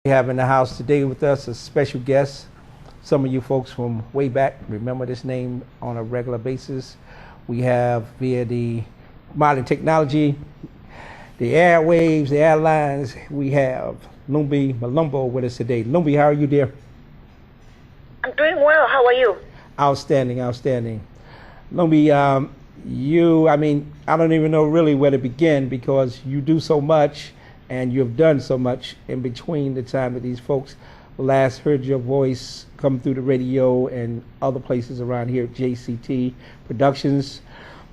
We have in the house today with us a special guest. Some of you folks from way back remember this name on a regular basis. We have via the modern technology, the airwaves, the airlines, we have Lumbie Mlumbo with us today. Lumbie, how are you, dear? I'm doing well. How are you? Outstanding, outstanding. Lumbie, I don't even know really where to begin because you do so much and you've done so much in between the time that these folks last heard your voice come through the radio and other places around here at JCT Productions.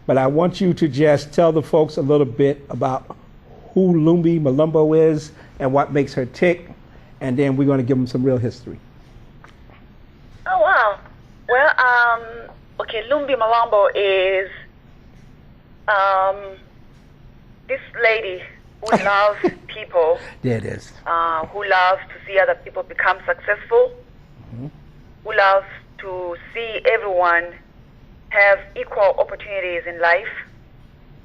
But I want you to just tell the folks a little bit about who Lumbie Mlumbo is and what makes her tick, and then we're going to give them some real history. Oh, wow. Well, okay, Lumbie Mlumbo is this lady who loves people. There it is. Who loves to see other people become successful. Who loves to see everyone have equal opportunities in life.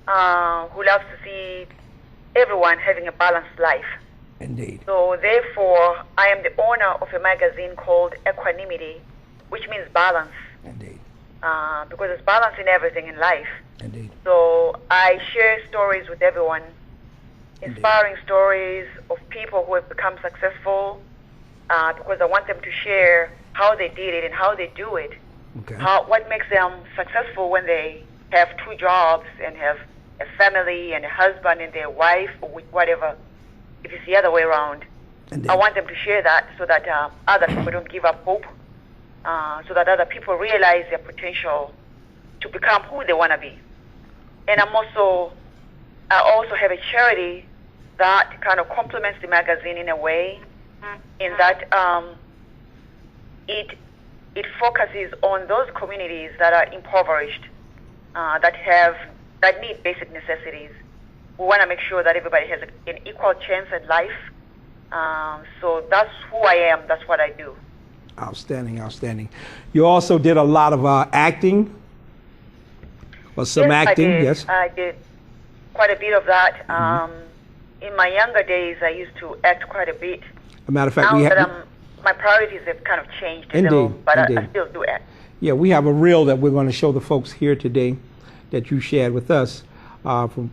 Who loves to see everyone having a balanced life. Indeed. So therefore, I am the owner of a magazine called Equanimity, which means balance. Indeed. Because there's balance in everything in life. Indeed. So I share stories with everyone, inspiring stories of people who have become successful, because I want them to share how they did it and how they do it. Okay. What makes them successful when they have two jobs and have a family and a husband and their wife or whatever. If it's the other way around, Indeed. I want them to share that so that other people don't give up hope, so that other people realize their potential to become who they want to be. And I also have a charity that kind of complements the magazine in a way, in that it focuses on those communities that are impoverished, that need basic necessities. We want to make sure that everybody has an equal chance at life. So that's who I am. That's what I do. Outstanding, outstanding. You also did a lot of acting, or some acting, yes? I did quite a bit of that. In my younger days, I used to act quite a bit. As a matter of fact, Now my priorities have kind of changed a little, but I still do act. Yeah, we have a reel that we're going to show the folks here today that you shared with us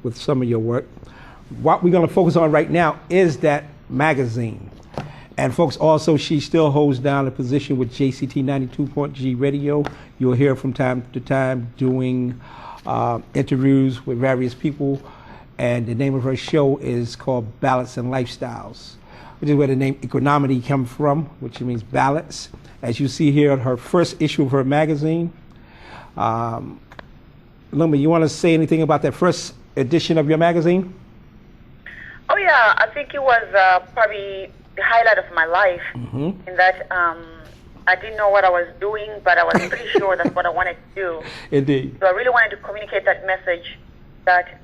with some of your work. What we're going to focus on right now is that magazine. And folks, also, she still holds down a position with JCT 92.G Radio. You'll hear from time to time doing interviews with various people. And the name of her show is called Balance and Lifestyles, which is where the name Equanimity comes from, which means balance. As you see here, her first issue of her magazine. Lumbie, you want to say anything about that first edition of your magazine? Oh, yeah. I think it was probably the highlight of my life, in that I didn't know what I was doing, but I was pretty sure that's what I wanted to do. Indeed. So I really wanted to communicate that message that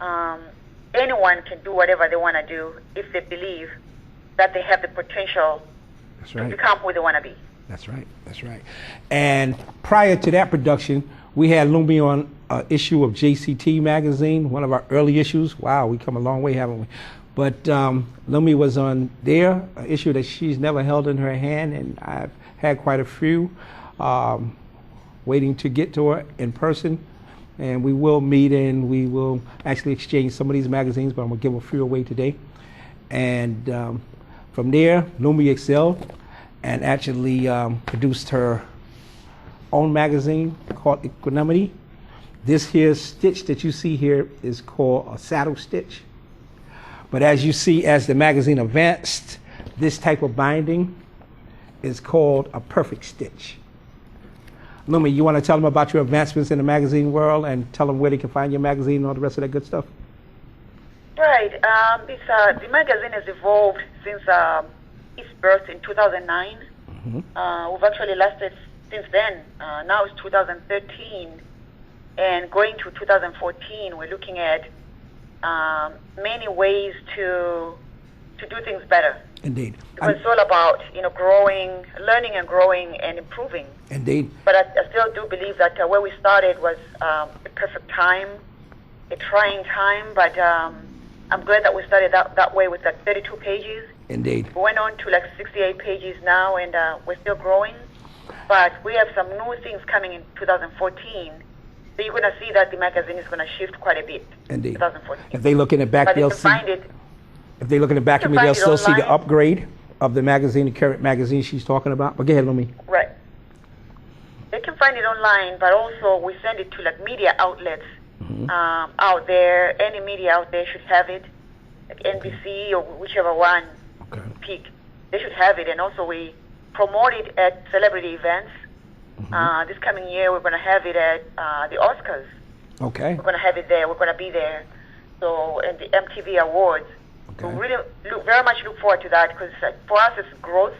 anyone can do whatever they want to do if they believe that they have the potential to become who they want to be. That's right. That's right. And prior to that production, we had Lumbie on an issue of JCT magazine, one of our early issues. Wow, we come a long way, haven't we? But Lumbie was on there, an issue that she's never held in her hand, and I've had quite a few waiting to get to her in person. And we will meet and we will actually exchange some of these magazines, but I'm going to give a few away today. And from there, Lumbie excelled and actually produced her own magazine called Equanimity. This here stitch that you see here is called a saddle stitch. But as you see, as the magazine advanced, this type of binding is called a perfect stitch. Lumbie, you want to tell them about your advancements in the magazine world and tell them where they can find your magazine and all the rest of that good stuff? Right. The magazine has evolved since its birth in 2009. We've actually lasted since then. Now it's 2013. And going to 2014, we're looking at many ways to do things better. Indeed. Because it's all about growing, learning and growing and improving. Indeed. But I still do believe that where we started was a perfect time, a trying time, but I'm glad that we started that way with like 32 pages. Indeed. We went on to like 68 pages now, and we're still growing. But we have some new things coming in 2014. So you're going to see that the magazine is going to shift quite a bit. Indeed. 2014. If they look in the back, But they'll you can see. find it. If they look in the back of me, find they'll it still see the online. upgrade of the magazine, the current magazine she's talking about. But go ahead, Lumbie. Right. They can find it online, but also we send it to like media outlets out there. Any media out there should have it, like NBC or whichever one Okay. pick. They should have it, and also we promote it at celebrity events. This coming year, we're going to have it at the Oscars. Okay. We're going to have it there. We're going to be there. So, and the MTV Awards. So Okay. really very much look forward to that, because for us it's growth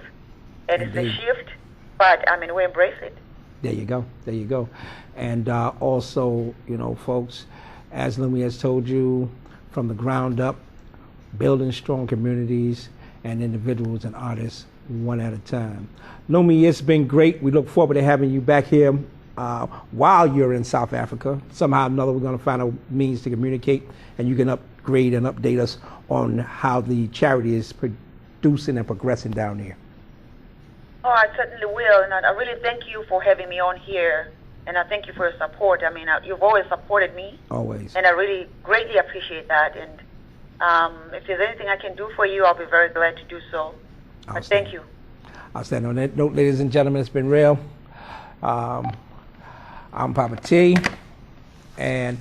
and it's a Indeed. shift, but I mean, we embrace it. There you go. There you go. And also, you know, folks, as Lumbie has told you, from the ground up, building strong communities and individuals and artists one at a time. Lumbie, it's been great. We look forward to having you back here while you're in South Africa. Somehow or another, we're going to find a means to communicate, and you can upgrade and update us on how the charity is producing and progressing down there. Oh, I certainly will, and I really thank you for having me on here, and I thank you for your support. I mean, you've always supported me, Always. and I really greatly appreciate that. And if there's anything I can do for you, I'll be very glad to do so. But thank you. I'll stand on that note, ladies and gentlemen. It's been real. I'm Papa T. And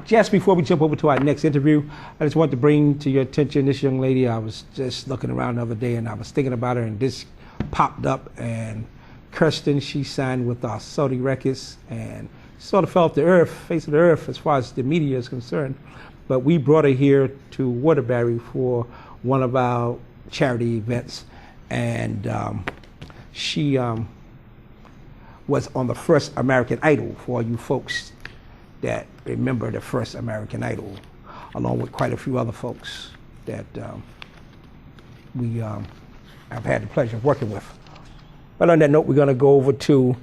just before we jump over to our next interview, I just want to bring to your attention this young lady. I was just looking around the other day, and I was thinking about her, and this popped up. And Kirsten, she signed with Saudi Records, and sort of fell off the earth, face of the earth, as far as the media is concerned. But we brought her here to Waterbury for one of our charity events, and she was on the first American Idol, for all you folks that remember the first American Idol, along with quite a few other folks that we have had the pleasure of working with. But on that note, we're going to go over to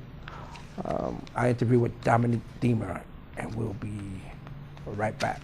our interview with Dominic Deemer, and we'll be right back.